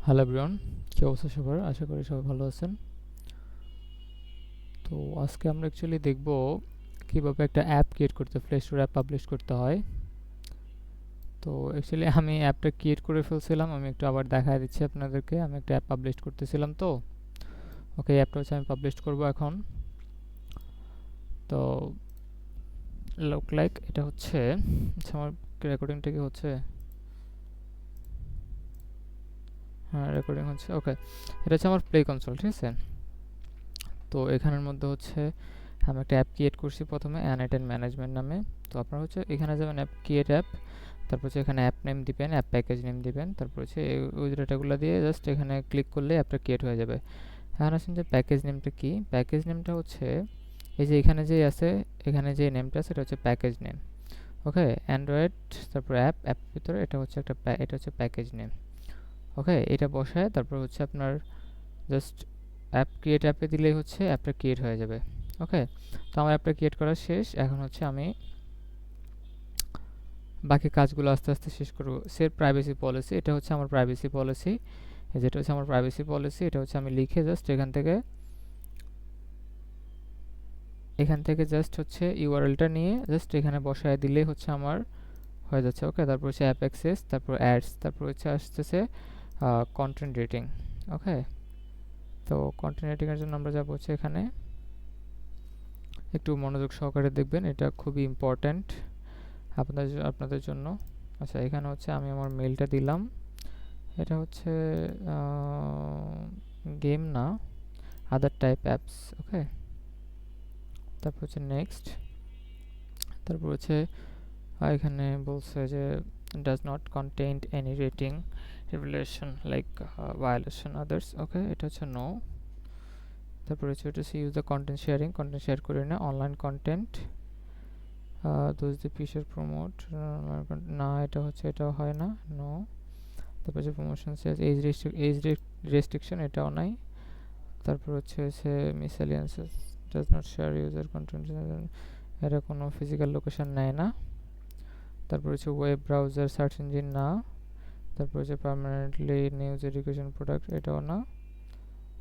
Hello everyone, কী অবস্থা সবার? আশা করি সবাই ভালো আছেন। তো আজকে আমরা অ্যাকচুয়ালি দেখব কীভাবে একটা অ্যাপ ক্রিয়েট করতে, প্লে স্টোর অ্যাপ পাবলিশ করতে হয়। তো অ্যাকচুয়ালি আমি অ্যাপটা ক্রিয়েট করে ফেলছিলাম, আমি একটু আবার দেখা দিচ্ছি আপনাদেরকে। আমি একটা অ্যাপ পাবলিশ করতেছিলাম, তো ওকে অ্যাপটা হচ্ছে আমি পাবলিশ করব এখন। তো লুক লাইক এটা হচ্ছে, আচ্ছা আমার রেকর্ডিংটা কি হচ্ছে? হ্যাঁ রেকর্ডিং হচ্ছে, ওকে। এটা হচ্ছে আমার প্লে কনসোল, ঠিক আছে। তো এখানের মধ্যে হচ্ছে আমি একটা অ্যাপ ক্রিয়েট করছি প্রথমে অ্যানাইটেন ম্যানেজমেন্ট নামে। তো আপনারা হচ্ছে এখানে যাবেন অ্যাপ ক্রিয়েট অ্যাপ, তারপর হচ্ছে এখানে অ্যাপ নেম দিবেন, অ্যাপ প্যাকেজ নেম দিবেন, তারপর হচ্ছে ওই ডেটাগুলো দিয়ে জাস্ট এখানে ক্লিক করলে অ্যাপটা ক্রিয়েট হয়ে যাবে। এখন আসেন যে প্যাকেজ নেমটা কি। প্যাকেজ নেমটা হচ্ছে এই যে এখানে যে আছে, এখানে যে নেমটা আছে এটা হচ্ছে প্যাকেজ নেম। ওকে, অ্যান্ড্রয়েড তারপর অ্যাপ, অ্যাপের ভিতরে এটা হচ্ছে একটা এটা হচ্ছে প্যাকেজ নেম। ওকে, এটা বসায় তারপর হচ্ছে আপনার জাস্ট অ্যাপ ক্রিয়েট অ্যাপে দিলেই হচ্ছে অ্যাপটা ক্রিয়েট হয়ে যাবে। ওকে, তো আমার অ্যাপটা ক্রিয়েট করা শেষ। এখন হচ্ছে আমি বাকি কাজগুলো আস্তে আস্তে শেষ করব। সেভ প্রাইভেসি পলিসি, এটা হচ্ছে আমার প্রাইভেসি পলিসি। যেটা হচ্ছে আমার প্রাইভেসি পলিসি, এটা হচ্ছে আমি লিখে জাস্ট এখান থেকে জাস্ট হচ্ছে ইউআরএলটা নিয়ে জাস্ট এখানে বসায় দিলেই হচ্ছে আমার হয়ে যাচ্ছে। ওকে, তারপর হচ্ছে অ্যাপ অ্যাক্সেস, তারপর অ্যাডস, তারপর হচ্ছে আসতেছে কন্টেন্ট রেটিং। ওকে, তো কন্টেন্ট রেটিংয়ের জন্য আমরা যাবো হচ্ছে এখানে, একটু মনোযোগ সহকারে দেখবেন, এটা খুবই ইম্পর্ট্যান্ট আপনাদের জন্য। আচ্ছা, এখানে হচ্ছে আমি আমার মেলটা দিলাম। এটা হচ্ছে গেম না, আদার টাইপ অ্যাপস। ওকে, তারপর হচ্ছে নেক্সট, তারপর হচ্ছে এখানে বলছে যে does not contain any rating revelation like violation others. Okay, এটা হচ্ছে নো। তারপর হচ্ছে use the content sharing, content share করি না। Online content those the feature promote, না এটা হচ্ছে, এটাও হয় না, নো। তারপর হচ্ছে প্রমোশন সেলস, এজ রেস্ট্রিকশন, এটাও নাই। তারপর হচ্ছে miscellaneous, does not share user content, এটা কোনো ফিজিক্যাল লোকেশন নেয় না। তারপর হচ্ছে ওয়েব ব্রাউজার সার্চ ইঞ্জিন, না। তারপর হচ্ছে পার্মানেন্টলি নিউজ এডুকেশন প্রোডাক্ট, এটাও না।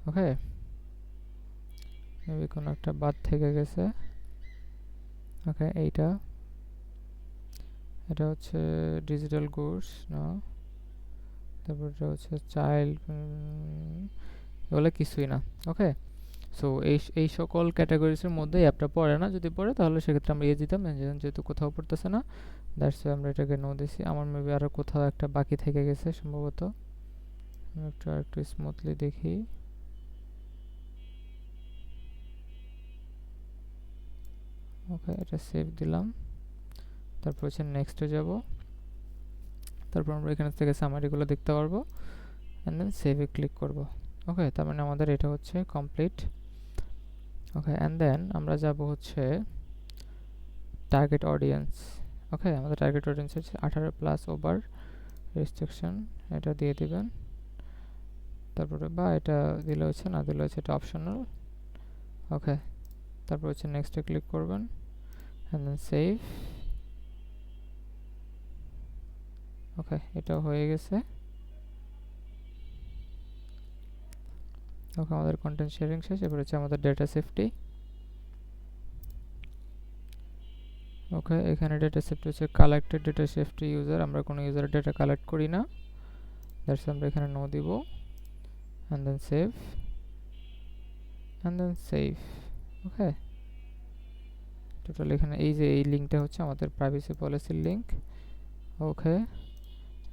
ওকে, মেবি কোনো একটা বাদ থেকে গেছে। ওকে, এটা হচ্ছে ডিজিটাল গুডস, না। তারপর এটা হচ্ছে চাইল্ড, এগুলো কিছুই না। ওকে, সো এই সকল ক্যাটাগরিজের মধ্যে অ্যাপটা পড়ে না। যদি পড়ে তাহলে সেক্ষেত্রে আমরা দিতাম, যেহেতু কোথাও পড়তেছে না, দ্যাটস আমরা এটাকে নো দিছি। আমার মেবি আরও কোথাও একটা বাকি থেকে গেছে সম্ভবত। আমি একটু স্মুথলি দেখি। ওকে, এটা সেভ দিলাম। তারপর হচ্ছে নেক্সটে যাব। তারপর আমরা এখান থেকে সামারিগুলো দেখতে পারবো, অ্যান্ড দেন সেভে ক্লিক করব। ওকে, তার মানে আমাদের এটা হচ্ছে কমপ্লিট। ওকে, অ্যান্ড দেন আমরা যাব হচ্ছে টার্গেট অডিয়েন্স। ওকে, আমাদের টার্গেট অডিয়েন্স হচ্ছে 18+ ওভার রেস্ট্রিকশন, এটা দিয়ে দিবেন। তারপরে বা এটা দিলে হচ্ছে, না দিলে হচ্ছে এটা অপশনাল। ওকে, তারপর হচ্ছে নেক্সটে ক্লিক করবেন, অ্যান্ড দেন সেভ। ওকে, এটা হয়ে গেছে। ওকে, আমাদের কন্টেন্ট শেয়ারিং শেষ। এবার হচ্ছে আমাদের ডেটা সেফটি। ওকে, এখানে ডেটা সেফটি হচ্ছে কালেক্টেড ডেটা সেফটি ইউজার, আমরা কোনো ইউজারের ডেটা কালেক্ট করি না, দ্যাটস আমরা এখানে নো দিব। And then save, and then save. Okay, total এখানে এই যে এই লিঙ্কটা হচ্ছে আমাদের প্রাইভেসি পলিসির লিঙ্ক। ওকে,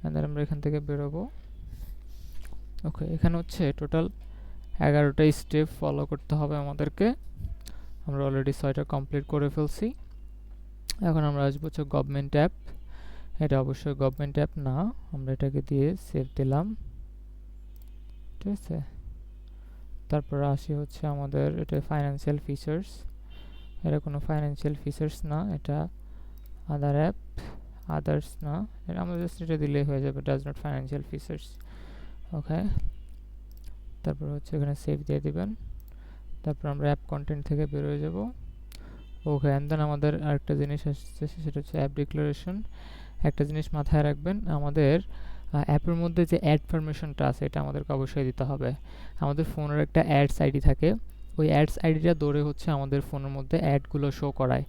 অ্যান্ড দেন আমরা এখান থেকে বেরোবো। ওকে, এখানে হচ্ছে টোটাল 11টা স্টেপ ফলো করতে হবে আমাদেরকে। আমরা অলরেডি 6টা কমপ্লিট করে ফেলছি। এখন আমরা আসবো হচ্ছে গভর্নমেন্ট অ্যাপ। এটা অবশ্যই গভর্নমেন্ট অ্যাপ না, আমরা এটাকে দিয়ে সেভ দিলাম, ঠিক আছে। তারপর আসি হচ্ছে আমাদের এটা ফাইন্যান্সিয়াল ফিচার্স, এটা কোনো ফাইন্যান্সিয়াল ফিচার্স না, এটা আদার অ্যাপ, আদার্স না, এটা আমরা জাস্ট এটা দিলেই হয়ে যাবে, ডাজ নট ফাইন্যান্সিয়াল ফিচার্স। ওকে, তারপর হচ্ছে এখানে সেভ দিয়ে দিবেন। তারপর আমরা অ্যাপ কন্টেন্ট থেকে বেরোয় যাব। ওকে, অ্যান্ড দেন আমাদের আরেকটা জিনিস আসছে, সেটা হচ্ছে অ্যাপ ডিক্লারেশন। একটা জিনিস মাথায় রাখবেন, আমাদের অ্যাপের মধ্যে যে অ্যাড পারমিশনটা আছে এটা আমাদেরকে অবশ্যই দিতে হবে। আমাদের ফোনের একটা অ্যাডস আইডি থাকে, ওই অ্যাডস আইডিটা ধরে হচ্ছে আমাদের ফোনের মধ্যে অ্যাডগুলো শো করায়।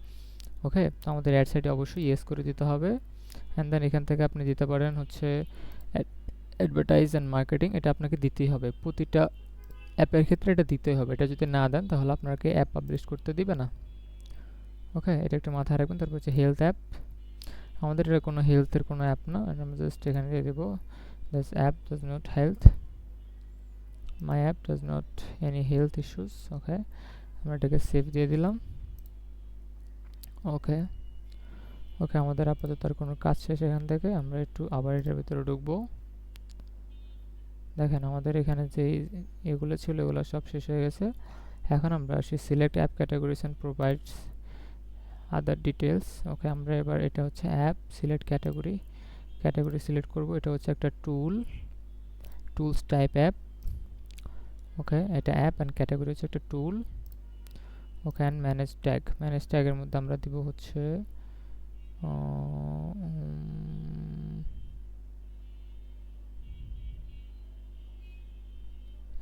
ওকে, তো আমাদের অ্যাডস আইডি অবশ্যই ইয়েস করে দিতে হবে। অ্যান্ড দেন এখান থেকে আপনি দিতে পারেন হচ্ছে অ্যাডভার্টাইজ অ্যান্ড মার্কেটিং, এটা আপনাকে দিতেই হবে প্রতিটা অ্যাপের ক্ষেত্রে, এটা দিতেই হবে। এটা যদি না দেন তাহলে আপনাকে অ্যাপ পাবলিশ করতে দিবে না। ওকে, এটা একটু মাথায় রাখবেন। তারপর হচ্ছে হেলথ অ্যাপ, আমাদের এটা কোনো হেলথের কোনো অ্যাপ না, আমরা জাস্ট এখানে দিয়ে দেবো this app does not health, my app does not any health issues. Okay, আমরা এটাকে সেভ দিয়ে দিলাম। ওকে ওকে, আমাদের আপাতত আর কোনো কাজ শেষ। এখান থেকে আমরা একটু আবার এটার ভিতরে ঢুকবো। দেখেন আমাদের এখানে যে এগুলো ছিল এগুলো সব শেষ হয়ে গেছে। এখন আমরা আসি select app categories and provides other details. Okay, আমরা এবার এটা হচ্ছে app select category, category select করব। এটা হচ্ছে একটা টুলস টাইপ অ্যাপ। ওকে, এটা অ্যাপ অ্যান্ড ক্যাটাগরি হচ্ছে একটা টুল। ওকে, অ্যান্ড ম্যানেজ ট্যাগের মধ্যে আমরা দিব হচ্ছে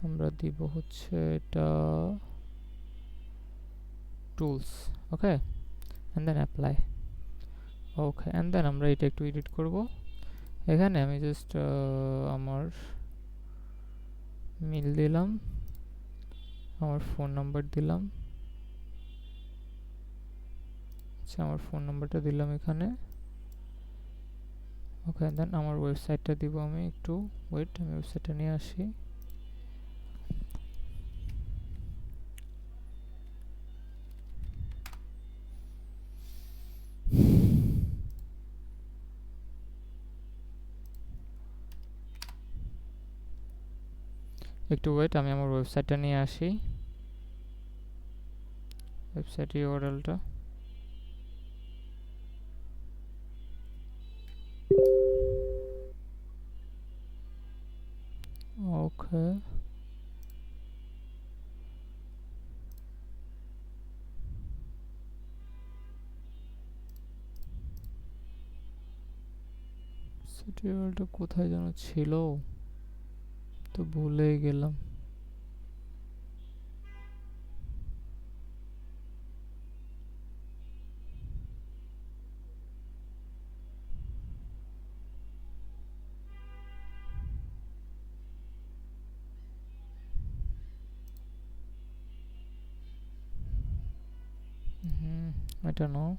আমরা দিব হচ্ছে এটা tools. Okay, and then apply. Okay, and then আমরা এটা একটু এডিট করব। এখানে আমি জাস্ট আমার মেল দিলাম, আমার ফোন নাম্বার দিলাম। আচ্ছা, আমার ফোন নাম্বারটা দিলাম এখানে। ওকে, দেন আমার ওয়েবসাইটটা দিব আমি। একটু ওয়েট, আমি ওয়েবসাইটটা নিয়ে আসি। একটু ওয়েট, আমি আমার ওয়েবসাইটটা নিয়ে আসি। ওয়েবসাইট ইউআরএলটা ওকে, ওয়েবসাইট ইউআরএলটা কোথায় যেন ছিল, তো ভুলেই গেলাম। এটা নাও।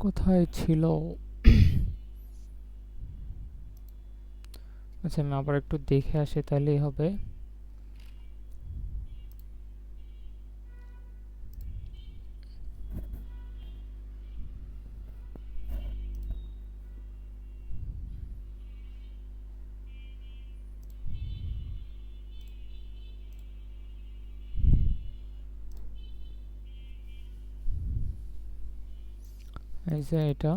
কোথায় ছিল? আচ্ছা, আমি আবার একটু দেখে আসি, তাহলেই হবে। এই যে এটা।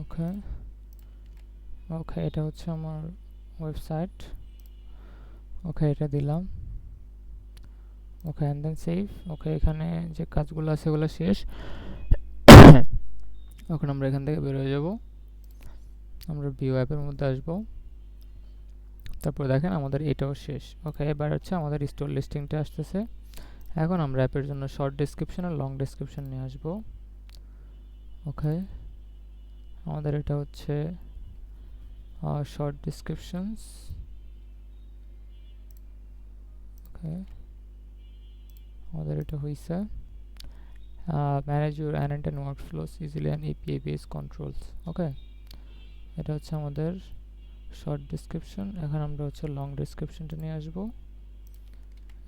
ওকে ওকে, এটা হচ্ছে আমার ওয়েবসাইট। ওকে, এটা দিলাম। ওকে, অ্যান্ড দেন সেভ। ওকে, এখানে যে কাজগুলো আছে সেগুলো শেষ। এখন আমরা এখান থেকে বের হয়ে যাব, আমরা ভিউ অ্যাপের মধ্যে আসবো। তারপর দেখেন আমাদের এটাও শেষ। ওকে, এবার হচ্ছে আমাদের স্টোর লিস্টিংটা আসতেছে। এখন আমরা অ্যাপের জন্য শর্ট ডেসক্রিপশন আর লং ডেসক্রিপশন নিয়ে আসবো। ওকে, আমাদের এটা হচ্ছে শর্ট ডেসক্রিপশনস। ওকে, আমাদের এটা হয়েছে manage your and workflows easily and API base controls. Okay, এটা হচ্ছে আমাদের শর্ট ডেসক্রিপশন। এখন আমরা হচ্ছে লং ডেসক্রিপশনটা নিয়ে আসবো।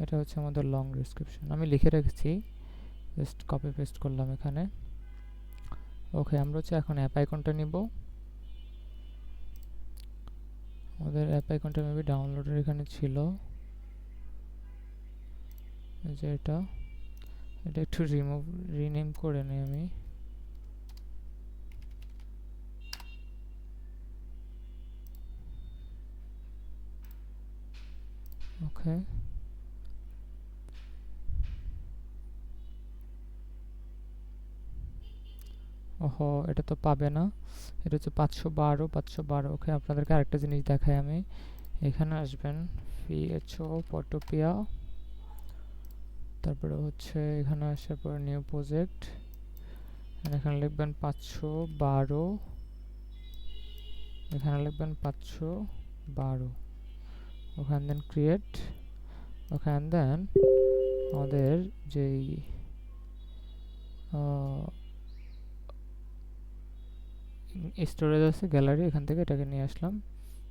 এটা হচ্ছে আমাদের লং ডেসক্রিপশন, আমি লিখে রেখেছি, জাস্ট কপি পেস্ট করলাম এখানে। ওকে, আমরা হচ্ছে এখন অ্যাপ আইকনটা নিব। আমাদের অ্যাপ আইকনটা মেবি ডাউনলোডের এখানে ছিল, যে এটা একটু রিনেম করে নিই আমি। ওকে, ওহো এটা তো পাবে না, এটা হচ্ছে 512 512। ওকে, আপনাদেরকে আরেকটা জিনিস দেখাই আমি। এখানে আসবেন PHO পটোপিয়া, তারপরে হচ্ছে এখানে আসার পর নিউ প্রজেক্ট, এখানে লিখবেন 512, এখানে লিখবেন 512, ওখানে দেন ক্রিয়েট, ওখানে দেন আমাদের যেই স্টোরেজ আছে গ্যালারি, এখান থেকে এটাকে নিয়ে আসলাম,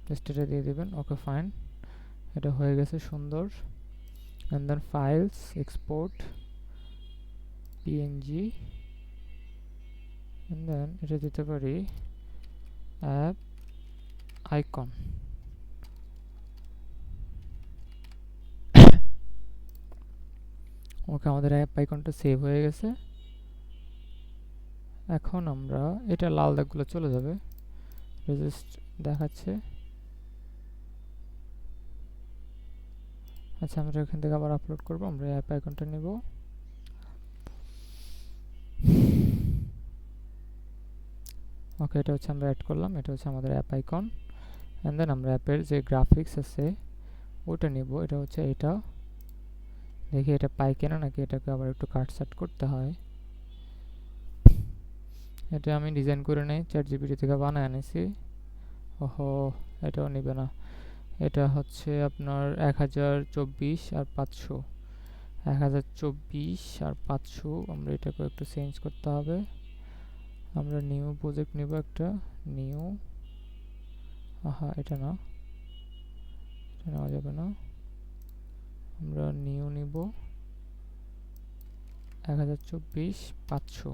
জাস্ট এটা দিয়ে দিবেন। ওকে ফাইন, এটা হয়ে গেছে সুন্দর। And then files, export PNG, and then এটা দিতে পারি অ্যাপ আইকন। ওকে, আমাদের অ্যাপ আইকনটা সেভ হয়ে গেছে। এখন আমরা এটা লাল দাগগুলো চলে যাবে, জাস্ট দেখাচ্ছে। আচ্ছা, আমরা এখান থেকে আবার আপলোড করব, আমরা অ্যাপ আইকনটা নেব। ওকে, এটা হচ্ছে আমরা অ্যাড করলাম, এটা হচ্ছে আমাদের অ্যাপ আইকন। অ্যান্ড দেন আমরা অ্যাপের যে গ্রাফিক্স আছে ওটা নিব, এটা হচ্ছে এটা। দেখি এটা পাই কিনা, নাকি এটাকে আবার একটু কাটছাট করতে হয়। এটা আমি ডিজাইন করে নেই, ChatGPT থেকে বানায় আনিছি। ওহো, এটাও নিবে না। এটা হচ্ছে আপনার 1024 আর 500, 1024 আর 500। আমরা এটাকে একটু চেঞ্জ করতে হবে। আমরা নিউ প্রজেক্ট নিব একটা, নিউ, এটা না, এটা নেওয়া যাবে না। আমরা নিউ নিব 1024 500।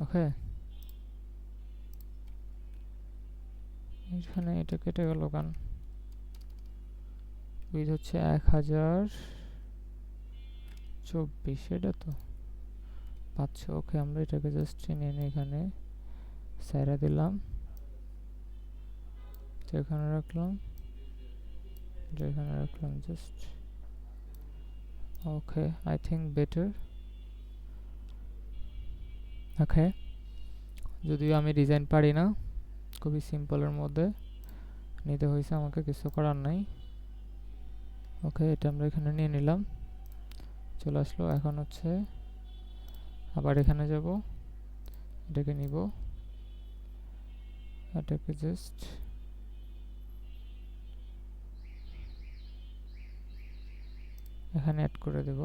ওকে, এখানে এটা কেটে গেল কারণ উইথ হচ্ছে 1024, এটা তো 500। ওকে, আমরা এটাকে জাস্ট টেনে এনে এখানে সাইরা দিলাম, এখানে রাখলাম, এখানে রাখলাম just. Okay, I think better. Okay, যদিও আমি ডিজাইন পারি না, খুবই সিম্পলের মধ্যে নিতে হয়েছে আমাকে, কিছু করার নাই। ওকে, এটা আমরা এখানে নিয়ে নিলাম, চলে আসলো। এখন হচ্ছে আবার এখানে যাব, এটাকে নিব, এটাকে জাস্ট এখানে অ্যাড করে দেব,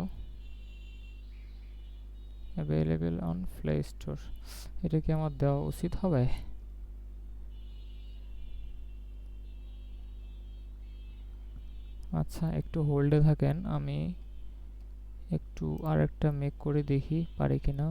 অ্যাভেলেবল অন প্লে স্টোর। এটা কি আমার দেওয়া উচিত হবে? আচ্ছা, একটু হোল্ডে থাকেন, আমি একটু আর একটা মেক করে দেখি পারি কিনা।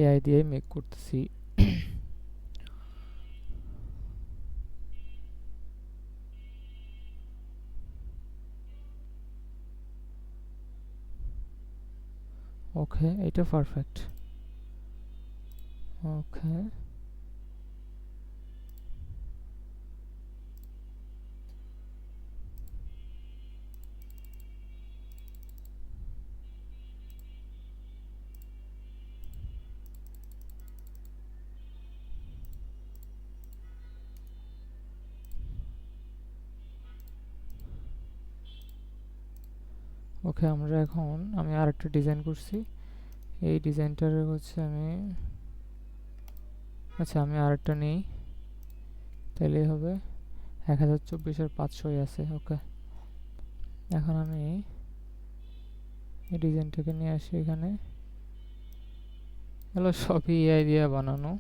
এআই দিয়ে মেক করতেছি। ওকে, এটা পারফেক্ট। ওকে, ওকে, আমরা এখন আমি আরেকটা ডিজাইন করছি, এই ডিজাইনটার হচ্ছে আমি, আচ্ছা আমি আরেকটা নেই, তাইলেই হবে। 1024 আর 500 আছে। ওকে, এখন আমি এই ডিজাইনটাকে নিয়ে আসি এখানে। এগুলো সবই এআই দিয়ে বানানো।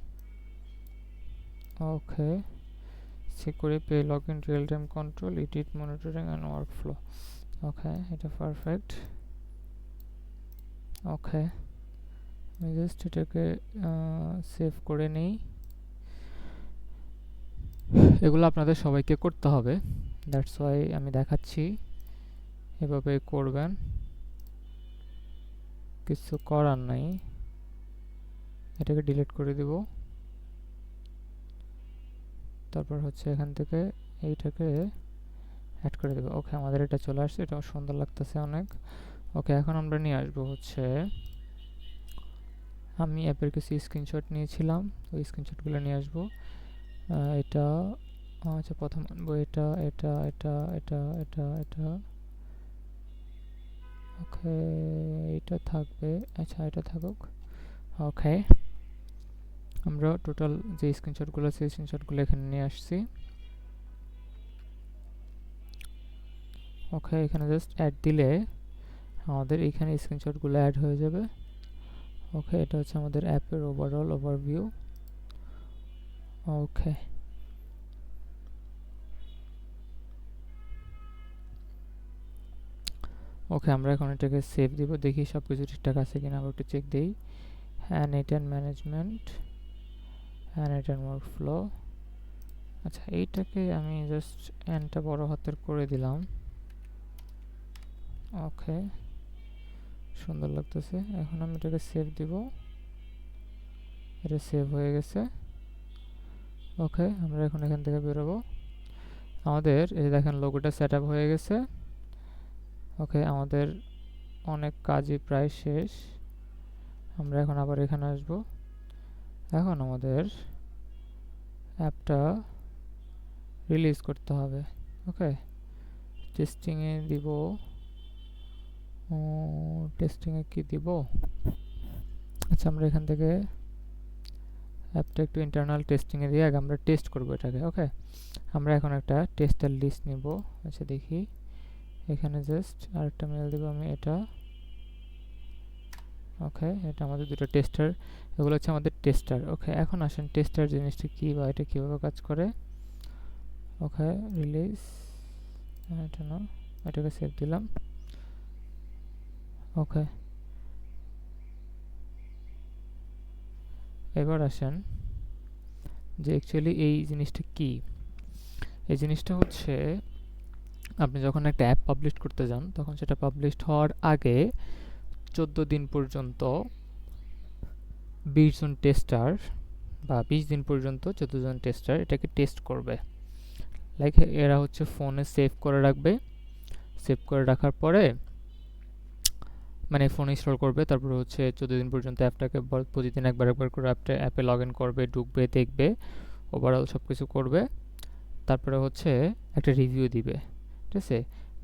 Okay, secure pay login real time control edit monitoring and workflow. Okay, এটা পারফেক্ট। ওকে, আমি জাস্ট এটাকে সেভ করে নিই। এগুলো আপনাদের সবাইকে করতে হবে, দ্যাটস ওয়াই আমি দেখাচ্ছি। এভাবে করবেন, কিছু করার নাই। এটাকে ডিলিট করে দিব। তারপর হচ্ছে এখান থেকে এইটাকে অ্যাড করে দেবো। ওকে, আমাদের এটা চলে আসছে, এটা সুন্দর লাগতেছে অনেক। ওকে, এখন আমরা নিয়ে আসবো হচ্ছে, আমি অ্যাপের কিছু স্ক্রিনশট নিয়েছিলাম, ওই স্ক্রিনশটগুলো নিয়ে আসবো। এটা আচ্ছা, প্রথম আনবো এটা এটা এটা এটা এটা এটা। ওকে, এটা থাকবে, আচ্ছা এটা থাকুক। ওকে, আমরা টোটাল যে স্ক্রিনশটগুলো সেই স্ক্রিনশটগুলো এখানে নিয়ে আসছি। ওকে, এখানে জাস্ট অ্যাড দিলে আমাদের এখানে স্ক্রিনশটগুলো অ্যাড হয়ে যাবে। ওকে, এটা হচ্ছে আমাদের অ্যাপের ওভারঅল ওভারভিউ। ওকে, ওকে, আমরা এখন এটাকে সেভ দিব, দেখি সব কিছু ঠিকঠাক আছে কিনা, আমরা একটু চেক দিই। অ্যানিট অ্যান্ড ম্যানেজমেন্ট, অ্যানিট অ্যান্ড ওয়ার্কফ্লো। আচ্ছা, এইটাকে আমি জাস্ট এনটা বড় হাতের করে দিলাম। ওকে, সুন্দর লাগতেছে। এখন আমি এটাকে সেভ দিব, এটা সেভ হয়ে গেছে। ওকে, আমরা এখন এখান থেকে বেরোবো। আমাদের এই দেখেন লোগোটা সেট আপ হয়ে গেছে। ওকে, আমাদের অনেক কাজই প্রায় শেষ। আমরা এখন আবার এখানে আসব। এখন আমাদের অ্যাপটা রিলিজ করতে হবে। ওকে, টেস্টিংয়ে দিব। টেস্টিংয়ে কি দিব? আচ্ছা, আমরা এখান থেকে অ্যাপটা একটু ইন্টারনাল টেস্টিংয়ে দিয়ে আগে আমরা টেস্ট করবো এটাকে। ওকে, আমরা এখন একটা টেস্টার লিস্ট নিব। আচ্ছা, দেখি এখানে জাস্ট আরেকটা মেল দেবো আমি, এটা। ওকে, এটা আমাদের দুটো টেস্টার, এগুলো হচ্ছে আমাদের টেস্টার। ওকে, এখন আসেন টেস্টার জিনিসটা কী বা এটা কীভাবে কাজ করে। ওকে, রিলিজ, এটা না, এটাকে সেভ দিলাম। ওকে, এবার আসেন যে অ্যাকচুয়ালি এই জিনিসটা কি। এই জিনিসটা হচ্ছে, আপনি যখন একটা অ্যাপ পাবলিশ করতে যান তখন সেটা পাবলিশ হওয়ার আগে 14 দিন পর্যন্ত 20 জন টেস্টার, বা 20 দিন পর্যন্ত 14 জন টেস্টার এটাকে টেস্ট করবে। লাইক এরা হচ্ছে ফোনে সেভ করে রাখবে। সেভ করে রাখার পরে মানে ফোন ইনস্টল করবে, তারপরে হচ্ছে 14 দিন পর্যন্ত অ্যাপটাকে প্রতিদিন একবার একবার করে অ্যাপে লগ ইন করবে, ঢুকবে, দেখবে, ওভারঅল সব কিছু করবে। তারপরে হচ্ছে একটা রিভিউ দিবে, ঠিক আছে।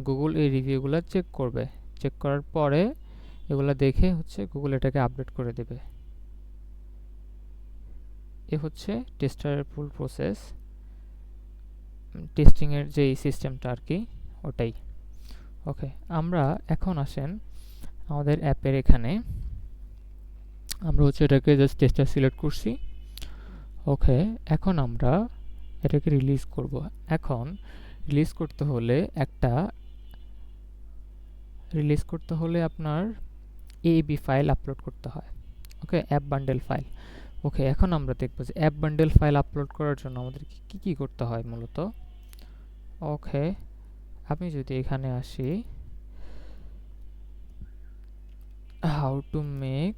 গুগল এই রিভিউগুলো চেক করবে, চেক করার পরে এগুলো দেখে হচ্ছে গুগল এটাকে আপডেট করে দেবে। এ হচ্ছে টেস্টারের ফুল প্রসেস, টেস্টিংয়ের যে সিস্টেমটা আর কি, ওটাই। ওকে, আমরা এখন আসেন আমাদের অ্যাপের এখানে, আমরা হচ্ছে এটাকে জাস্ট টেস্টার সিলেক্ট করছি। ওকে, এখন আমরা এটাকে রিলিজ করব। এখন রিলিজ করতে হলে আপনার এবি ফাইল আপলোড করতে হয়। ওকে, অ্যাপ বান্ডেল ফাইল। ওকে, এখন আমরা দেখব যে অ্যাপ বান্ডেল ফাইল আপলোড করার জন্য আমাদের কি কি করতে হয় মূলত। ওকে, আমি যদি এখানে আসি, how to make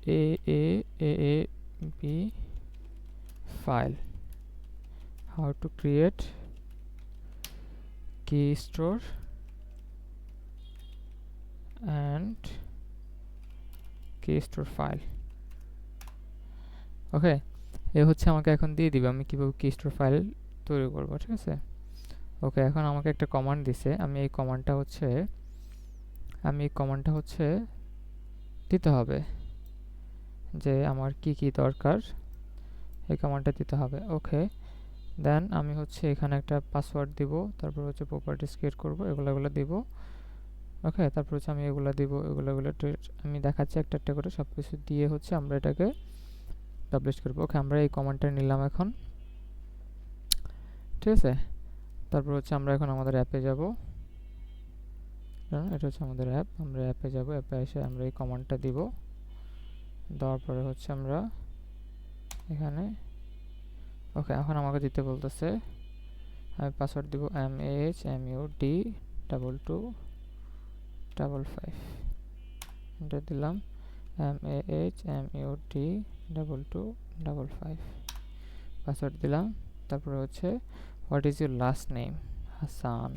AAAAB file, how to create key store and key store file. ওকে, এ হচ্ছে আমাকে এখন দিয়ে দিবে আমি কীভাবে key store ফাইল তৈরি করবো, ঠিক আছে। ওকে, এখন আমাকে একটা কমান্ড দিছে, আমি এই কমান্ডটা হচ্ছে দিতে হবে যে আমার কি কি দরকার, এই কমান্ডটা দিতে হবে। ওকে, দেন আমি হচ্ছে এখানে একটা পাসওয়ার্ড দিব, তারপর হচ্ছে প্রপার্টিস ক্রিয়েট করব, এগুলো দিব। ওকে, তারপর হচ্ছে আমি এগুলো দিব, এগুলো আমি দেখাচ্ছি একটা একটা করে সব কিছু দিয়ে হচ্ছে আমরা এটাকে পাবলিশ করব। ওকে, আমরা এই কমান্ডটা নিলাম এখন, ঠিক আছে। তারপর হচ্ছে আমরা এখন আমাদের অ্যাপে যাব, এটা হচ্ছে আমাদের অ্যাপ, আমরা অ্যাপে যাব, অ্যাপে এসে আমরা এই কমান্ডটা দিব, দেওয়ার পরে হচ্ছে আমরা এখানে ওকে এখন আমাকে দিতে বলতেছে, আমি পাসওয়ার্ড দিব MAHMUD2255, এটা দিলাম MAHMUD2255, পাসওয়ার্ড দিলাম। তারপরে হচ্ছে what is your last name, Hasan.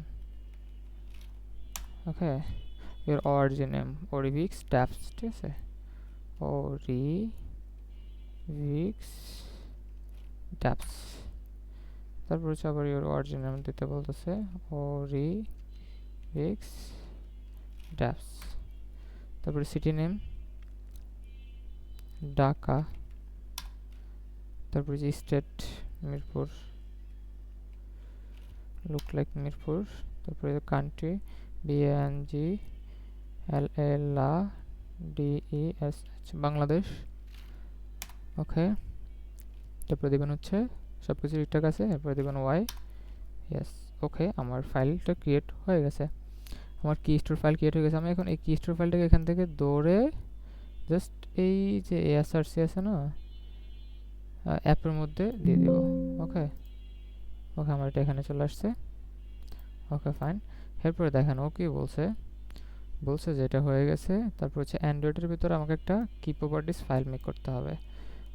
Okay, your origin name অরিভিক্স ট্যাপস, ঠিক আছে, অরিভিক্স ট্যাপস। তারপর হচ্ছে আবার ইউর অরিজিন নেম দিতে বলতেছে, অরিভিক্স ট্যাপস। তারপরে সিটি নেম ঢাকা, তারপরে যে state Mirpur, look like Mirpur. তারপরে কান্ট্রি BANGLADESH বাংলাদেশ। ওকে, তারপরে দেবেন হচ্ছে সব কিছু ঠিকঠাক আছে, এরপরে দেবেন ওয়াই, ইয়েস। ওকে, আমার ফাইলটা ক্রিয়েট হয়ে গেছে, আমার কি স্টোর ফাইল ক্রিয়েট হয়ে গেছে। আমি এখন এই কি স্টোর ফাইলটাকে এখান থেকে দৌড়ে জাস্ট এই যে এসআরসি আছে না অ্যাপের মধ্যে দিয়ে দেব। ওকে, ওকে, আমার এটা এখানে চলে আসছে। ওকে, ফাইন। এরপরে দেখেন ও কি বলছে, যে এটা হয়ে গেছে। তারপর হচ্ছে অ্যান্ড্রয়েডের ভিতরে আমাকে একটা কি প্রপার্টিস ফাইল মেক করতে হবে।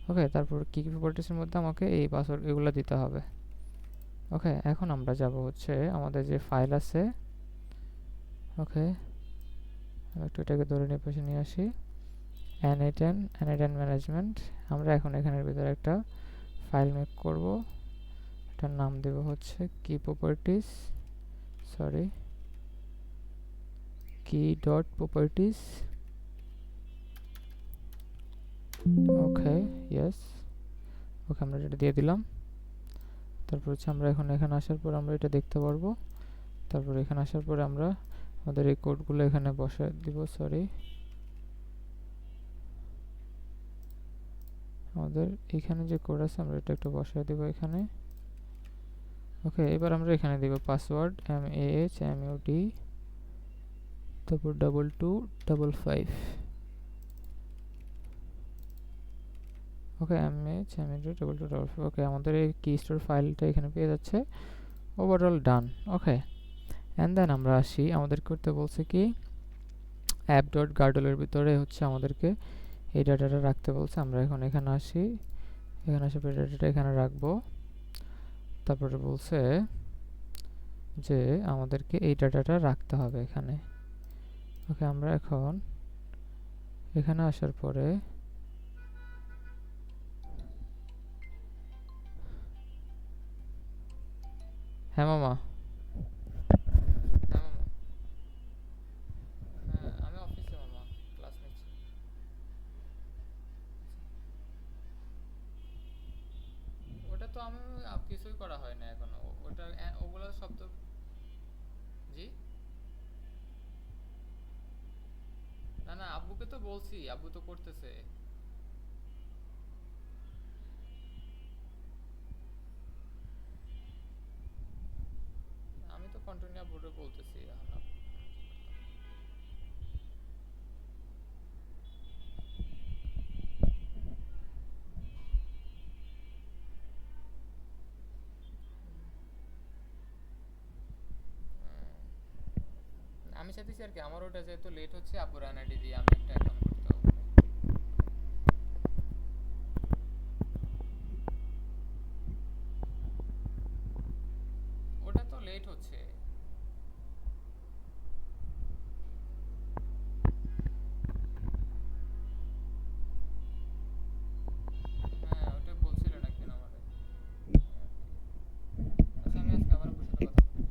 ওকে, তারপর কি প্রপার্টিসের মধ্যে আমাকে এই পাসওয়ার্ড এগুলো দিতে হবে। ওকে, এখন আমরা যাব হচ্ছে আমাদের যে ফাইল আছে। ওকে, আমি একটু এটাকে ধরে নিয়ে পাশে নিয়ে আসি, N8N ম্যানেজমেন্ট। আমরা এখন এখানের ভিতরে একটা ফাইল মেক করব, এটার নাম দেব হচ্ছে কি প্রপার্টিস, সরি key.properties। ওকে, ইয়েস। ওকে, আমরা এটা দিয়ে দিলাম। তারপর হচ্ছে আমরা এখন এখানে আসার পর আমরা এটা দেখতে পারবো। তারপর এখানে আসার পরে আমরা আমাদের এই কোডগুলো এখানে বসায় দিব, সরি আমাদের এখানে যে কোড আছে আমরা এটা একটু বসায় দিব এখানে। ওকে, এবার আমরা এখানে দিব পাসওয়ার্ড MAHMUD তারপর 2255। ওকে, MAHMUD2255। ওকে, আমাদের এই কি স্টোর ফাইলটা এখানে পেয়ে যাচ্ছে, overall done. Okay, and then আমরা আসি, আমাদের করতে বলছে কি app.gardle এর ভিতরে হচ্ছে আমাদেরকে এই ডাটাটা রাখতে বলছে। আমরা এখন এখানে আসি, এখানে আসার পরে ডাটাটা এখানে রাখবো। তারপরে বলছে যে আমাদেরকে এই ডাটাটা রাখতে হবে এখানে। ওকে, আমরা এখন এখানে আসার পরে হ্যাঁ মামা, হ্যাঁ মামা, হ্যাঁ আমি অফিসে মামা, ক্লাস নিচ্ছি। ওটা তো আমি কিছুই করা হয় না এখনো, ওটা ওগুলো সব তো, জি না না, আব্বুকে তো বলছি, আব্বু তো করতেছে। আমি তো কন্টিনিউ আব্বুকে বলতেছি এখন আমি চাইতেছি আর কি আমার ওটা যেহেতু লেট হচ্ছে, আব্বুর এনআইডি দিয়ে আমি একটা অ্যাকাউন্ট করতে হবে। ওটা তো লেট হচ্ছে। হ্যাঁ, ওটা বলছিলেন একদিন আমারে। আচ্ছা, আমি আজকে আবার আপনার সাথে কথা বলবো।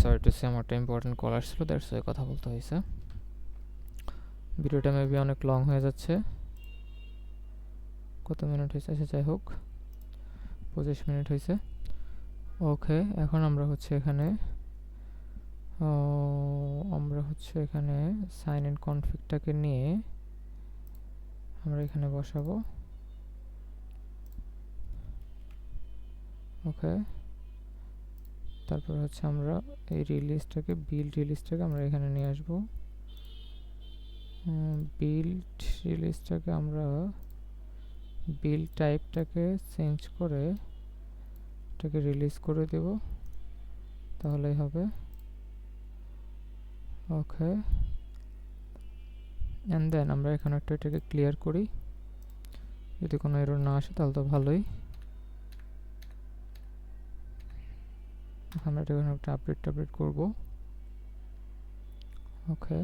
সরি টু সে, আমার একটা ইম্পর্টেন্ট কল আসছিল, দ্যাটস ওয়াই কথা বলতে হয়েছে। ভিডিওটা মেবি অনেক লং হয়ে যাচ্ছে। কত মিনিট হয়েছে? আচ্ছা যাই হোক, 25 মিনিট হয়েছে। ওকে, এখন আমরা হচ্ছে এখানে সাইন ইন কনফিগটাকে নিয়ে আমরা এখানে বসাবো। ওকে, তারপর হচ্ছে আমরা এই রিলিজটাকে বিল্ড রিলিজটাকে আমরা এখানে নিয়ে আসবো। বিল্ড রিলিজটাকে আমরা বিল্ড টাইপটাকে চেঞ্জ করে এটাকে রিলিজ করে দেব, তাহলেই হবে। ওকে, অ্যান্ড দেন আমরা এখানে একটা এটাকে ক্লিয়ার করি। যদি কোনো এরর না আসে তাহলে তো ভালোই। আমরা এটাকে একটা আপডেট করব। ওকে,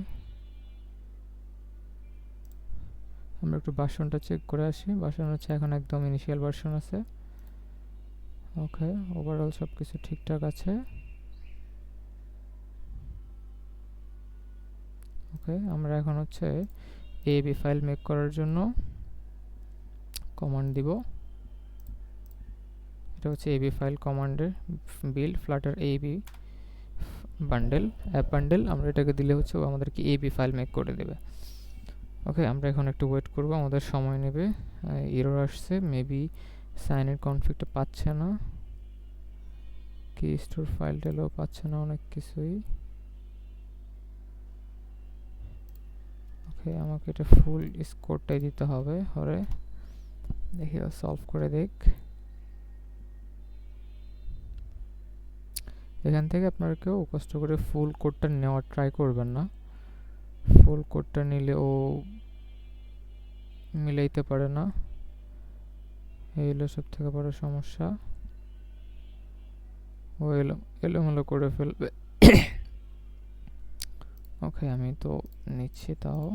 আমরা একটু ভার্সনটা চেক করে আসি। ভার্সন হচ্ছে এখন একদম ইনিশিয়াল ভার্সন আছে। ওকে, ওভারঅল সব কিছু ঠিকঠাক আছে। ওকে, আমরা এখন হচ্ছে এবি ফাইল মেক করার জন্য কমান্ড দিব। এটা হচ্ছে এবি ফাইল কমান্ডের build Flutter AB bundle app bundle. আমরা এটাকে দিলে হচ্ছে ও আমাদেরকে এবি ফাইল মেক করে দেবে। ওকে, আমরা এখন একটু ওয়েট করব, আমাদের সময় নেবে। এরর আসছে, মেবি সাইন ইন কনফিগটা পাচ্ছে না, কি স্টোর ফাইলটাও পাচ্ছে না, অনেক কিছুই। ওকে, আমাকে এটা ফুল স্কোরটাই দিতে হবে। হরে দেখি সলভ করে দেখ। এখান থেকে আপনারা কেউ কষ্ট করে ফুল কোডটা নেওয়ার ট্রাই করবেন না। ফুল কোডটা নিলে ও মিলাইতে পারে না, এই হলো সব থেকে বড় সমস্যা। ও এলোমেলো করে ফেলবে। ওকে, আমি তো নিচ্ছি, তাও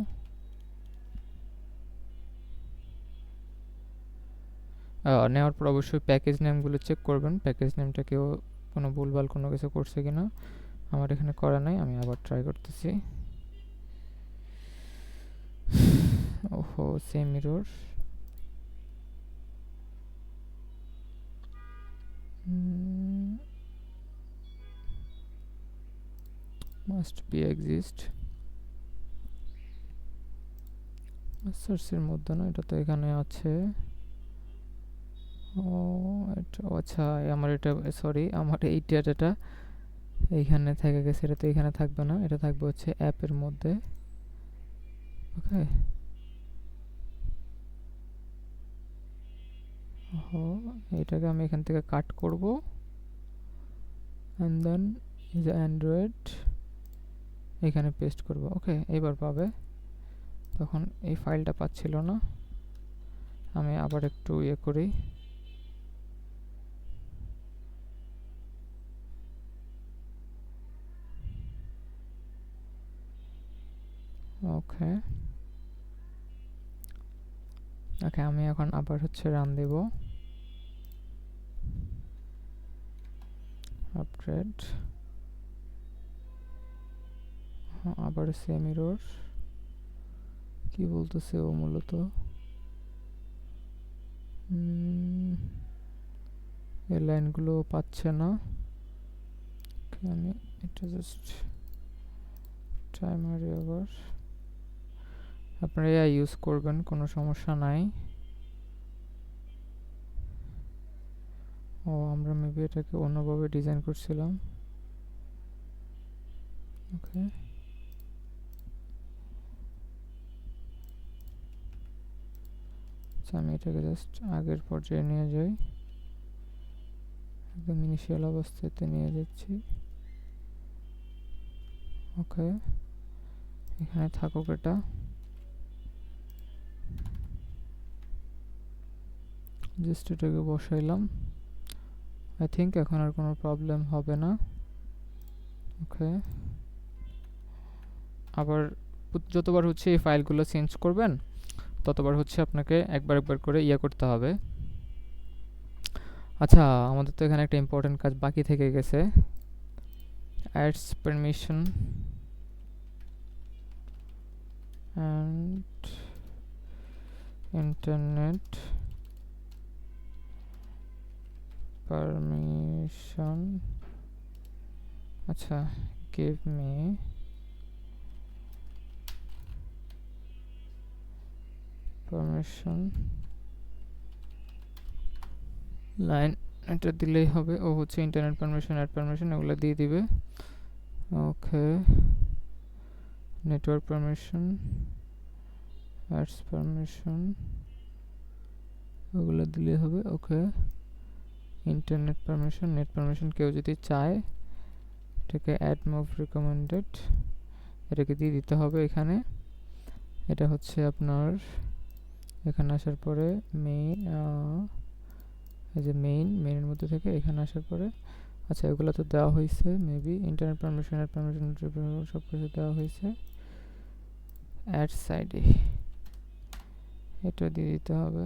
নেওয়ার পর অবশ্যই প্যাকেজ নেমগুলো চেক করবেন, প্যাকেজ নেমটা কেউ কোনো ভুলভাল কোনো কিছু করছে কিনা। আমার এখানে করা নাই, আমি আবার ট্রাই করতেছি। ওহো, same error. Must be exist সার্চের মধ্যে না, এটা তো এখানে আছে। ও এটা, আচ্ছা আমার এটা, সরি আমার এই ডেটাটা এইখানে থেকে গেছে, এটা তো এখানে থাকবে না, এটা থাকবে হচ্ছে অ্যাপের মধ্যে। ওকে, এটাকে আমি এখান থেকে কাট করব, অ্যান্ড দেন ইজ অ্যান্ড্রয়েড এখানে পেস্ট করব। ওকে, এবার পাবে। তখন এই ফাইলটা পাচ্ছিল না, আমি আবার একটু ইয়ে করি। ওকে, ওকে, আমি এখন আবার হচ্ছে রান দেব। আপডেট, আবার সেম এরর। কি বলতেছে ও মূলত? এই লাইনগুলো পাচ্ছে না। আমি এটা জাস্ট ট্রাই মারি আবার। আপনারা এআই ইউজ করবেন, কোনো সমস্যা নাই। ও আমরা মেবি এটাকে অন্যভাবে ডিজাইন করছিলাম। ওকে, আচ্ছা আমি এটাকে জাস্ট আগের পর্যায়ে নিয়ে যাই, একদম ইনিশিয়াল অবস্থাতে নিয়ে যাচ্ছি। ওকে, এখানে থাকুক এটা। জাস্ট এটাকে বসাইলাম। আই থিঙ্ক এখন আর কোনো প্রবলেম হবে না। ওকে, আবার যতবার হচ্ছে এই ফাইলগুলো চেঞ্জ করবেন ততবার হচ্ছে আপনাকে একবার একবার করে ইয়ে করতে হবে। আচ্ছা, আমাদের তো এখানে একটা ইম্পর্টেন্ট কাজ বাকি থেকে গেছে, ads permission and internet permission, আচ্ছা give me permission লাইন, এটা দিলেই হবে। ও হচ্ছে ইন্টারনেট পারমিশন, অ্যাড পারমিশন এগুলো দিয়ে দিবে। ওকে, নেটওয়ার্ক পারমিশন, অ্যাডস পারমিশন ওগুলো দিলেই হবে। ওকে, ইন্টারনেট পারমিশন, নেট পারমিশন কেউ যদি চায় এটাকে অ্যাড মুভ রিকমেন্ডেড এটাকে দিয়ে দিতে হবে এখানে। এটা হচ্ছে আপনার এখানে আসার পরে মেইন, এই যে মেইনের মধ্যে থেকে এখানে আসার পরে, আচ্ছা এগুলো তো দেওয়া হয়েছে maybe, internet permission, add permission সব কিছু দেওয়া হয়েছে। অ্যাড সাইডে এটা দিয়ে দিতে হবে।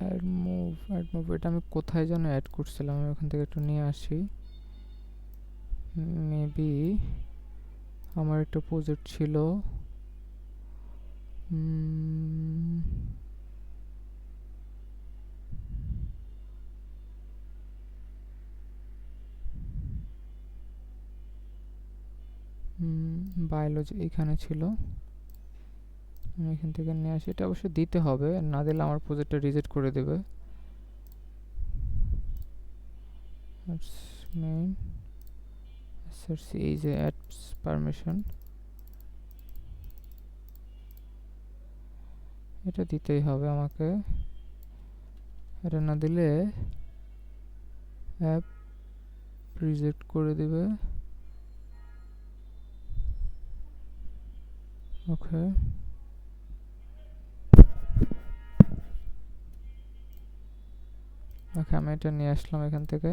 অ্যাড মুভ এটা আমি কোথায় যেন অ্যাড করছিলাম, আমি ওখান থেকে একটু নিয়ে আসি। মেবি আমার একটা প্রজেক্ট ছিল, বায়োলজি এখানে ছিল, আমি এখান থেকে নিয়ে আসি। এটা অবশ্যই দিতে হবে, না দিলে আমার প্রজেক্টটা রিজেক্ট করে দেবে। মেইন এই যে অ্যাডস পারমিশন এটা দিতেই হবে আমাকে, এটা না দিলে অ্যাপ রিজেক্ট করে দিবে। ওকে, ওকে আমি এটা নিয়ে আসলাম এখান থেকে,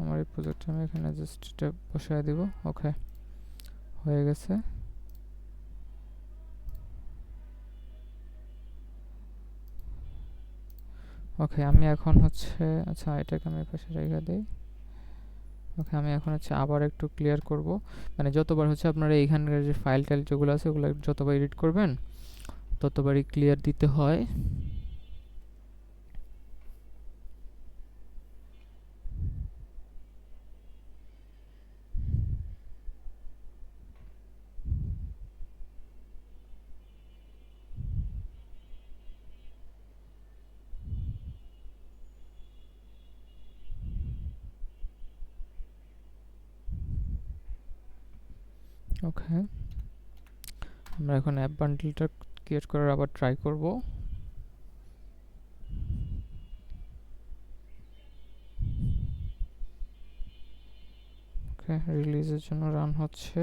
আমার এই প্রজেক্টটা আমি এখানে জাস্ট এটা বসায় দিব। ওকে, হয়ে গেছে। ওকে, আমি এখন হচ্ছে, আচ্ছা এটাকে আমি পাশে রেখে দিই। ওকে, আমি এখন হচ্ছে আবার একটু ক্লিয়ার করব, মানে যতবার হচ্ছে আপনারা এইখানকার যে ফাইল টাইল যেগুলো আছে ওগুলো যতবার এডিট করবেন ততবারই ক্লিয়ার দিতে হয়। ওকে, আমরা এখন অ্যাপ বান্ডেলটা ক্রিয়েট করার আবার ট্রাই করব। ওকে, রিলিজের জন্য রান হচ্ছে।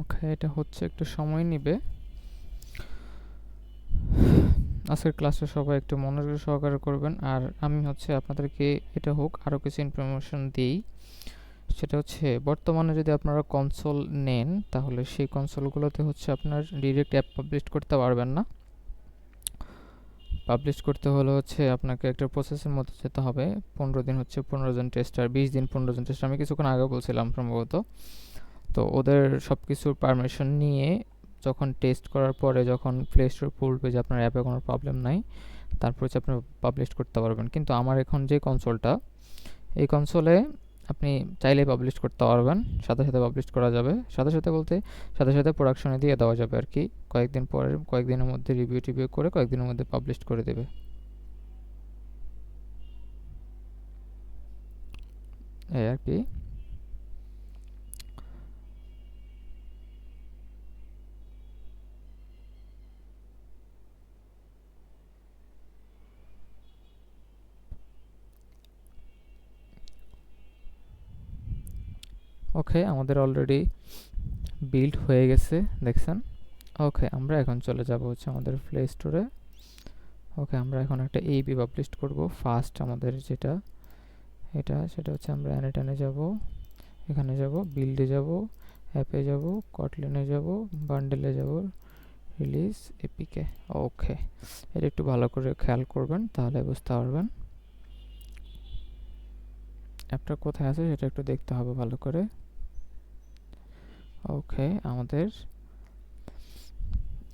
ওকে, এটা হচ্ছে একটু সময় নেবে। আজকের ক্লাসে সবাই একটু মনোযোগ সহকারে করবেন, আর আমি হচ্ছে আপনাদেরকে এটা হোক আরও কিছু ইনফরমেশন দিই। সেটা হচ্ছে বর্তমানে যদি আপনারা কনসোল নেন তাহলে সেই কনসোলগুলোতে হচ্ছে আপনার ডিরেক্ট অ্যাপ পাবলিশ করতে পারবেন না। পাবলিশ করতে হলে হচ্ছে আপনাকে একটা প্রসেসের মধ্যে যেতে হবে। 15 দিন হচ্ছে 15 জন টেস্টার, 20 দিন 15 জন টেস্টার, আমি কিছুক্ষণ আগে বলছিলাম সম্ভবত। তো ওদের সব কিছুর পারমিশন নিয়ে যখন টেস্ট করার পরে যখন প্লে স্টোর বলবে যে আপনার অ্যাপে কোনো প্রবলেম নাই, তারপর হচ্ছে আপনি পাবলিশ করতে পারবেন। কিন্তু আমার এখন যে কনসোলটা, এই কনসোলে আপনি চাইলেই পাবলিশ করতে পারবেন, সাথে সাথে পাবলিশ করা যাবে। সাথে সাথে বলতে সাথে সাথে প্রোডাকশনে দিয়ে দেওয়া যাবে আর কি। কয়েকদিন পরে, কয়েকদিনের মধ্যে রিভিউ করে কয়েকদিনের মধ্যে পাবলিশ করে দেবে, এই আর কি। ওকে, আমাদের অলরেডি বিল্ড হয়ে গেছে, দেখছেন। ওকে, আমরা এখন চলে যাব হচ্ছে আমাদের প্লে স্টোরে। ওকে, আমরা এখন একটা এবি পাবলিশ করব। ফার্স্ট আমাদের যেটা সেটা হচ্ছে আমরা অ্যানেটানে যাব, এখানে যাব, বিল্ডে যাব, অ্যাপে যাব, কটলিনে যাব, বান্ডেলে যাব, রিলিজ এপিকে। ওকে, এটা একটু ভালো করে খেয়াল করবেন, তাহলে বুঝতে পারবেন অ্যাপটা কোথায় আছে, সেটা একটু দেখতে হবে ভালো করে। ওকে, আমাদের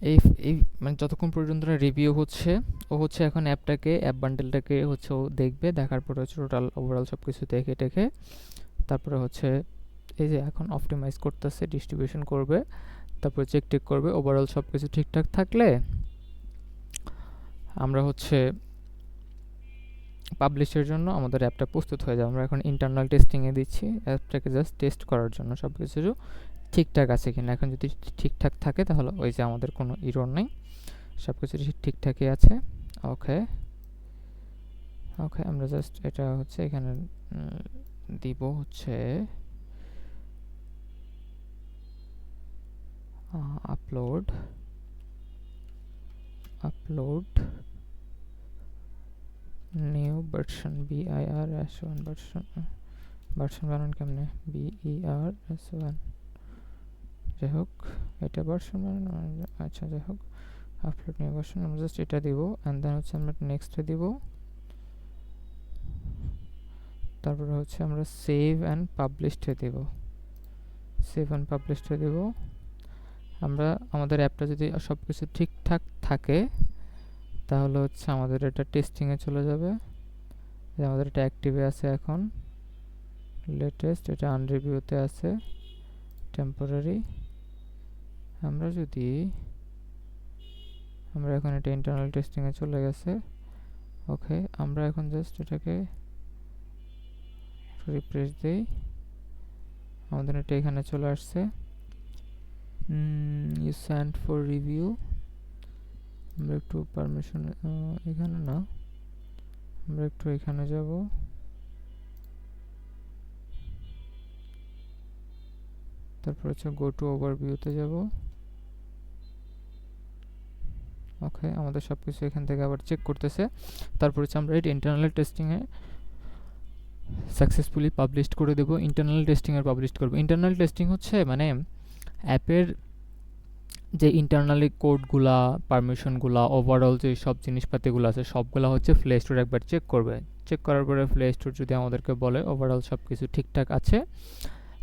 এই এই মানে যতক্ষণ পর্যন্ত না রিভিউ হচ্ছে, ও হচ্ছে এখন অ্যাপ বান্ডেলটাকে হচ্ছে ও দেখবে, দেখার পরে হচ্ছে টোটাল ওভারঅল সব কিছু দেখে টেখে তারপরে হচ্ছে এই যে এখন অপটিমাইজ করতেছে, ডিস্ট্রিবিউশন করবে, তারপরে চেক টেক করবে। ওভারঅল সব কিছু ঠিকঠাক থাকলে আমরা হচ্ছে পাবলিশের জন্য আমাদের অ্যাপটা প্রস্তুত হয়ে যাবে। আমরা এখন ইন্টারনাল টেস্টিংয়ে দিচ্ছি অ্যাপটাকে, জাস্ট টেস্ট করার জন্য সব কিছু ঠিকঠাক আছে কিনা। এখন যদি ঠিকঠাক থাকে তাহলে ওই যে আমাদের কোনো ইরর নেই, সব কিছু ঠিকঠাকই আছে। ওকে ওকে, আমরা জাস্ট এটা হচ্ছে এখানে দিব হচ্ছে upload new version BIRS1 version বানান কেমনে, BERS1, যাই হোক এটা ভার্সন বানানো, আচ্ছা যাই হোক, আপলোড নিউ ভার্সন আমরা জাস্ট এটা দিব। অ্যান্ড দেন হচ্ছে আমরা নেক্সটে দিব, তারপরে হচ্ছে আমরা সেভ অ্যান্ড পাবলিশডে দিব, আমরা আমাদের অ্যাপটা যদি সব কিছু ঠিকঠাক থাকে তাহলে হচ্ছে আমাদের এটা টেস্টিংয়ে চলে যাবে। আমাদের এটা অ্যাক্টিভে আছে এখন, লেটেস্ট, এটা আনরিভিউতে আছে, টেম্পোরারি। আমরা এখন এটা ইন্টারনাল টেস্টিংয়ে চলে গেছে। ওকে, আমরা এখন জাস্ট এটাকে রিফ্রেশ দিই, আমাদের এটা এখানে চলে আসছে। ইউ সেন্ড ফর রিভিউ, আমরা একটু পারমিশন, এখানে না, আমরা একটু এখানে যাব, তারপর হচ্ছে গো টু ওভারভিউতে যাব। ওকে, আমাদের সব কিছু এখান থেকে আবার চেক করতেছে। তারপর হচ্ছে আমরা এটা ইন্টারনাল টেস্টিংয়ে সাকসেসফুলি পাবলিশ করে দেব। ইন্টারনাল টেস্টিংয়ে পাবলিশ করব। ইন্টারনাল টেস্টিং হচ্ছে মানে অ্যাপের যে ইন্টারনালি কোডগুলা, পারমিশনগুলা, ওভারঅল যে সব জিনিসপাতিগুলো আছে সবগুলা হচ্ছে প্লে স্টোর একবার চেক করবে। চেক করার পরে প্লে স্টোর যদি আমাদেরকে বলে ওভারঅল সব কিছু ঠিকঠাক আছে,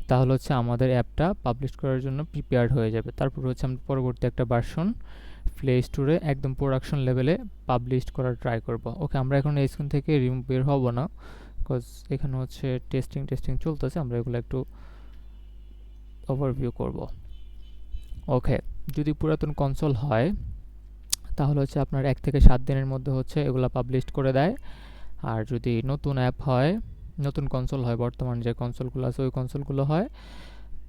তাহলে হচ্ছে আমাদের অ্যাপটা পাবলিশ করার জন্য প্রিপেয়ার্ড হয়ে যাবে। তারপর হচ্ছে আমরা পরবর্তী একটা ভার্সন প্লে স্টোরে একদম প্রোডাকশন লেভেলে পাবলিশ করার ট্রাই করব। ওকে, আমরা এখন এই স্ক্রিন থেকে বের হব না, বিকজ এখানে হচ্ছে টেস্টিং চলতেছে, আমরা এগুলো একটু ওভারভিউ করব। ওকে, যদি পুরাতন কনসোল হয় তাহলে হচ্ছে আপনার 1 থেকে 7 দিনের মধ্যে হচ্ছে এগুলা পাবলিশ করে দেয়। আর যদি নতুন অ্যাপ হয়, নতুন কনসোল হয়, বর্তমান যে কনসোলগুলো আছে ওই কনসোলগুলো হয়,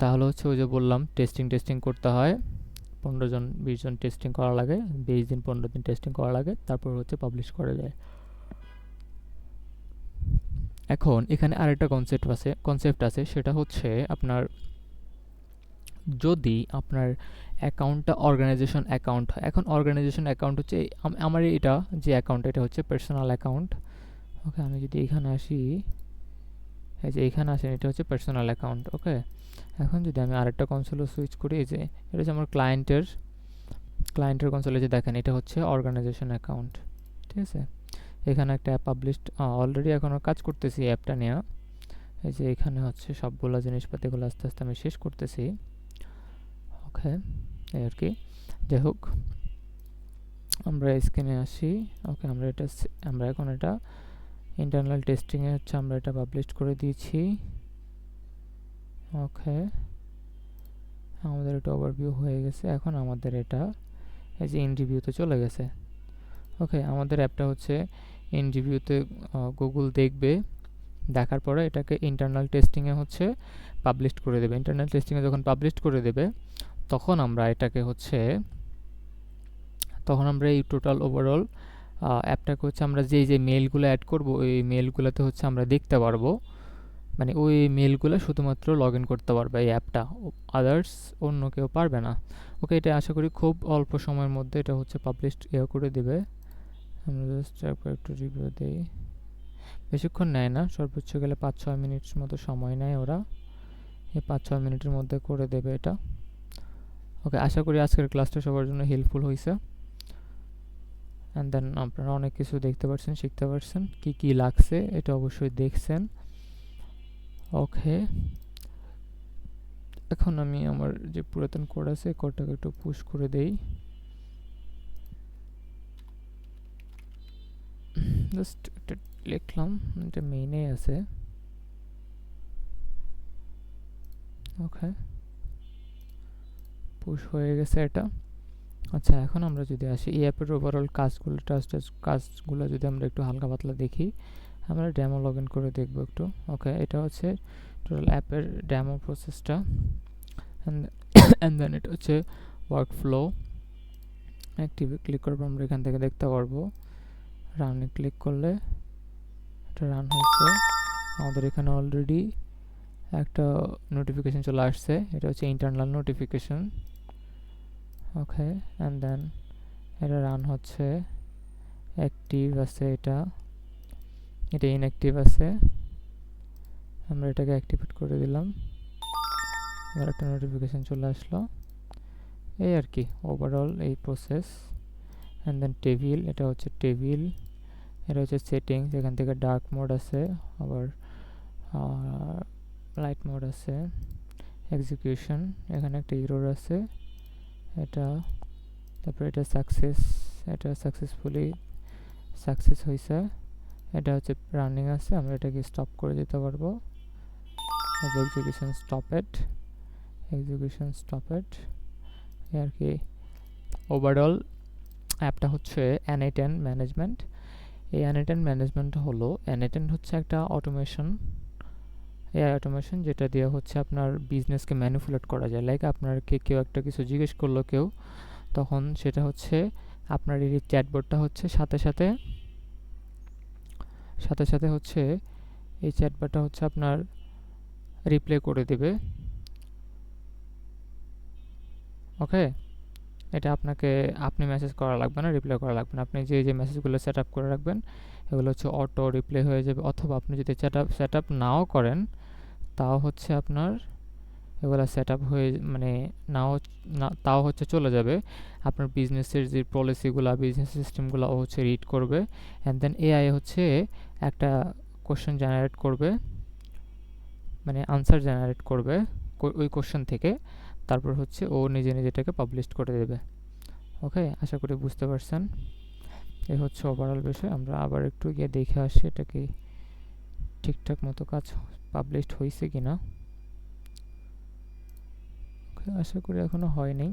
তাহলে হচ্ছে ওই যে বললাম টেস্টিং করতে হয়, 15 জন 20 জন টেস্টিং করা লাগে, 20 দিন 15 দিন টেস্টিং করা লাগে, তারপর হচ্ছে পাবলিশ করা যায়। এখন এখানে আরেকটা কনসেপ্ট আছে, সেটা হচ্ছে আপনার যদি আপনার অ্যাকাউন্টটা অর্গানাইজেশন অ্যাকাউন্ট হয়। এখন অর্গানাইজেশন অ্যাকাউন্ট হচ্ছে আমার এটা যে অ্যাকাউন্ট, এটা হচ্ছে পার্সোনাল অ্যাকাউন্ট। ওকে, আমি যদি এখানে আসি, এই যে এখানে আসেন, এটা হচ্ছে পার্সোনাল অ্যাকাউন্ট। ওকে, এখন যদি আমি আরেকটা কনসোলে সুইচ করি, এই যে এটা হচ্ছে আমার ক্লায়েন্টের কনসোলে, যে দেখেন এটা হচ্ছে অর্গানাইজেশন অ্যাকাউন্ট, ঠিক আছে। এখানে একটা অ্যাপ পাবলিশড অলরেডি এখনও কাজ করতেছি অ্যাপটা নিয়ে। এই যে এখানে হচ্ছে সবগুলো জিনিসপাতিগুলো আস্তে আস্তে আমি শেষ করতেছি। ওকে, এই আর কি। যাই হোক, আমরা স্ক্রিনে আসি। ওকে, আমরা এখন এটা ইন্টারনাল টেস্টিংয়ে হচ্ছে আমরা এটা পাবলিশ করে দিয়েছি। ওকে, আমাদের এটা ওভারভিউ হয়ে গেছে। এখন আমাদের এটা এই যে ইন রিভিউতে চলে গেছে। ওকে, আমাদের অ্যাপটা হচ্ছে ইন রিভিউতে গুগল দেখবে, দেখার পরে এটাকে ইন্টারনাল টেস্টিংয়ে হচ্ছে পাবলিশ করে দেবে। ইন্টারনাল টেস্টিংয়ে যখন পাবলিশ করে দেবে তখন আমরা এটাকে হচ্ছে এই টোটাল ওভারঅল অ্যাপটাকে হচ্ছে আমরা যে মেইলগুলো অ্যাড করব ওই মেইলগুলোতে হচ্ছে আমরা দেখতে পারবো মানে ওই মেলগুলো শুধুমাত্র লগ ইন করতে পারবে এই অ্যাপটা, আদার্স অন্য কেউ পারবে না। ওকে, এটা আশা করি খুব অল্প সময়ের মধ্যে এটা হচ্ছে পাবলিশড করে দিবে। আমরা জাস্ট একটু রিভিউ দিই। বেশিক্ষণ নেয় না, সর্বোচ্চ গেলে 5-6 মিনিট মতো সময় নেয় ওরা। এই 5-6 মিনিটের মধ্যে করে দেবে এটা। ওকে, আশা করি আজকের ক্লাসটা সবার জন্য হেল্পফুল হয়েছে। অ্যান্ড দেন আপনারা অনেক কিছু দেখতে পাচ্ছেন, শিখতে পারছেন, কি কি লাগছে এটা অবশ্যই দেখছেন। ওকে, এখন আমি আমার যে পুরাতন কোড আছে কোডটাকে একটু পুশ করে দেই। জাস্ট এটা লিখলাম, এটা মেইনে আছে। ওকে, পুশ হয়ে গেছে এটা। আচ্ছা, এখন আমরা যদি আসি এই অ্যাপের ওভারঅল কাজগুলো যদি আমরা একটু হালকা পাতলা দেখি, আমরা ডেমো লগ ইন করে দেখবো একটু। ওকে, এটা হচ্ছে টোটাল অ্যাপের ডেমো প্রসেসটা। অ্যান্ড দেন এটা হচ্ছে ওয়ার্ক ফ্লো। অ্যাক্টিভে ক্লিক করবো, আমরা এখান থেকে দেখতে পারবো। রানে ক্লিক করলে এটা রান হয়েছে। আমাদের এখানে অলরেডি একটা নোটিফিকেশন চলে আসছে, এটা হচ্ছে internal notification. Okay, and then এটা রান হচ্ছে, অ্যাক্টিভ আছে, এটা ইনঅ্যাক্টিভ আছে। আমরা এটাকে অ্যাক্টিভেট করে দিলাম, আবার একটা নোটিফিকেশন চলে আসলো। এই আর কি ওভারঅল এই প্রসেস। অ্যান্ড দেন টেবিল, এটা হচ্ছে টেবিল, এটা হচ্ছে সেটিংস, এখান থেকে ডার্ক মোড আছে, আবার লাইট মোড আছে। এক্সিকিউশন, এখানে একটা ইরর আছে, এটা তারপরে এটা সাকসেসফুলি সাকসেস হয়েছে। এটা হচ্ছে রানিং আছে, আমরা এটাকে স্টপ করে দিতে পারবো। এক্সিকিউশন স্টপেড আর কি। ওভারঅল অ্যাপটা হচ্ছে N8N ম্যানেজমেন্ট। এই N8N ম্যানেজমেন্ট হলো, N8N হচ্ছে একটা এআই অটোমেশন, যেটা দিয়ে হচ্ছে আপনার বিজনেসকে ম্যানিপুলেট করা যায়। লাইক আপনাকে কেউ একটা কিছু জিজ্ঞেস করলো তখন সেটা হচ্ছে আপনার এই চ্যাটবটটা হচ্ছে সাথে সাথে হচ্ছে এই চ্যাটবটটা হচ্ছে আপনার রিপ্লে করে দেবে। ওকে, এটা আপনি মেসেজ করা লাগবে না, রিপ্লাই করা লাগবে না। আপনি যে মেসেজগুলো সেট আপ করে রাখবেন এগুলো হচ্ছে অটো রিপ্লে হয়ে যাবে। অথবা আপনি যদি সেট আপ নাও করেন তাও হচ্ছে আপনার এগুলো সেট আপ হয়ে তাও হচ্ছে চলে যাবে। আপনার বিজনেসের যে পলিসিগুলো, বিজনেস সিস্টেমগুলো ও হচ্ছে রিড করবে। অ্যান্ড দেন এআই হচ্ছে একটা কোশ্চেন জেনারেট করবে, মানে আনসার জেনারেট করবে ওই কোশ্চেন থেকে। তারপর হচ্ছে ও নিজে এটাকে পাবলিশ করে দেবে। ওকে, আশা করি বুঝতে পারছেন। এই হচ্ছে ওভারঅল বিষয়। আমরা আবার একটু গিয়ে দেখে আসি এটা কি ঠিকঠাক মতো কাজ পাবলিশড হয়েছে কিনা। ওকে, আশা করি এখনো হয়নি।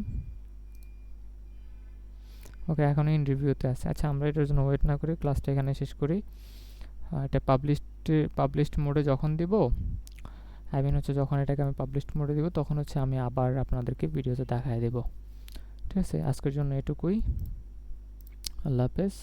ওকে, এখনো ইন রিভিউতে আছে। আচ্ছা, আমরা এটার জন্য ওয়েট না করি, ক্লাসটা এখানে শেষ করি। এটা পাবলিশড মোডে যখন দিব, হচ্ছে যখন এটাকে আমি পাবলিশড মোডে দিব তখন হচ্ছে আমি আবার আপনাদেরকে ভিডিওতে দেখায় দেব। ঠিক আছে, আজকের জন্য এটুকুই। আল্লাহ হাফেজ।